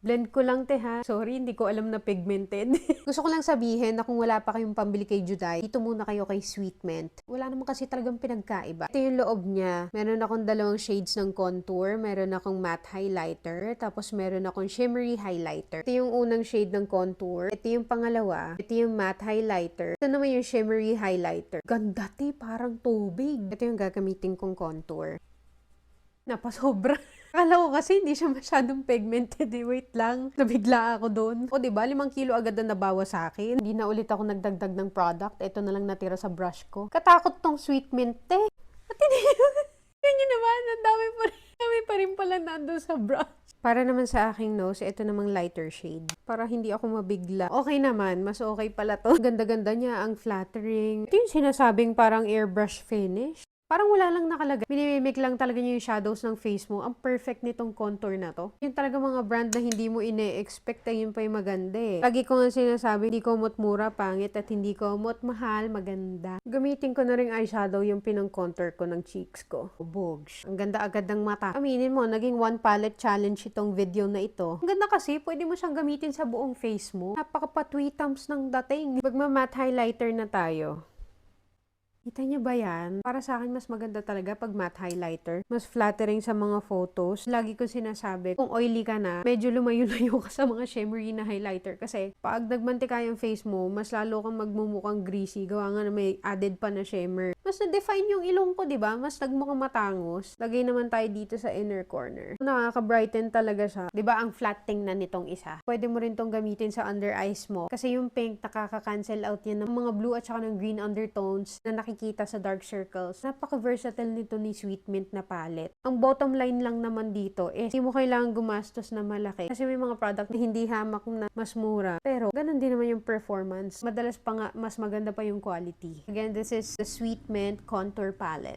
Blend ko lang, te, ha. Sorry, hindi ko alam na pigmented. Gusto ko lang sabihin na kung wala pa kayong pambili kay Juday, dito muna kayo kay Sweet Mint. Wala naman kasi talagang pinagkaiba. Ito yung loob niya. Meron akong dalawang shades ng contour, meron akong matte highlighter, tapos meron akong shimmery highlighter. Ito yung unang shade ng contour. Ito yung pangalawa. Ito yung matte highlighter. Ito naman yung shimmery highlighter. Ganda, te, parang tubig. Ito yung gagamitin kong contour. Napasobra. Akala ko kasi hindi siya masyadong pigmented. Wait lang. Nabigla ako doon. O, diba? 5 kilo agad na nabawa sa akin. Hindi na ulit ako nagdagdag ng product. Ito na lang natira sa brush ko. Katakot tong sweet mint, te. At hindi yun yun naman. Ang dami pa rin pala nandun sa brush. Para naman sa aking nose, ito namang lighter shade. Para hindi ako mabigla. Okay naman. Mas okay pala to. Ganda-ganda niya. Ang flattering. Ito yung sinasabing parang airbrush finish. Parang wala lang nakalagay. Minimimik lang talaga niya yung shadows ng face mo. Ang perfect nitong contour na to. Yung talaga mga brand na hindi mo ine-expect ay yun pa yung maganda eh. Lagi ko nga sinasabi, hindi ko mot mura, pangit, at hindi ko mot mahal, maganda. Gamitin ko na rin eyeshadow yung pinang contour ko ng cheeks ko. Bogs. Ang ganda agad ng mata. Aminin mo, naging one palette challenge itong video na ito. Ang ganda kasi, pwede mo siyang gamitin sa buong face mo. Napaka-patwitams ng dating. Magma-matte highlighter na tayo. Kita niyo ba yan? Para sa akin, mas maganda talaga pag matte highlighter. Mas flattering sa mga photos. Lagi ko sinasabi, kung oily ka na, medyo lumayo-layo ka sa mga shimmery na highlighter. Kasi, pag nagmantika yung face mo, mas lalo kang magmumukhang greasy. Gawa nga na may added pa na shimmer. Mas na-define yung ilong ko, diba? Mas nagmukhang matangos. Lagay naman tayo dito sa inner corner. Nakaka-brighten talaga siya. Diba ang flat tingnan nitong isa? Pwede mo rin tong gamitin sa under eyes mo. Kasi yung pink, nakaka-cancel out yan ng mga blue at saka ng green undertones na nakikita sa dark circles. Napaka-versatile nito ni Sweet Mint na palette. Ang bottom line lang naman dito is hindi mo kailangan gumastos na malaki. Kasi may mga product na hindi hamak na mas mura. Pero, ganun din naman yung performance. Madalas pa nga, mas maganda pa yung quality. Again, this is the Sweet Mint Contour Palette.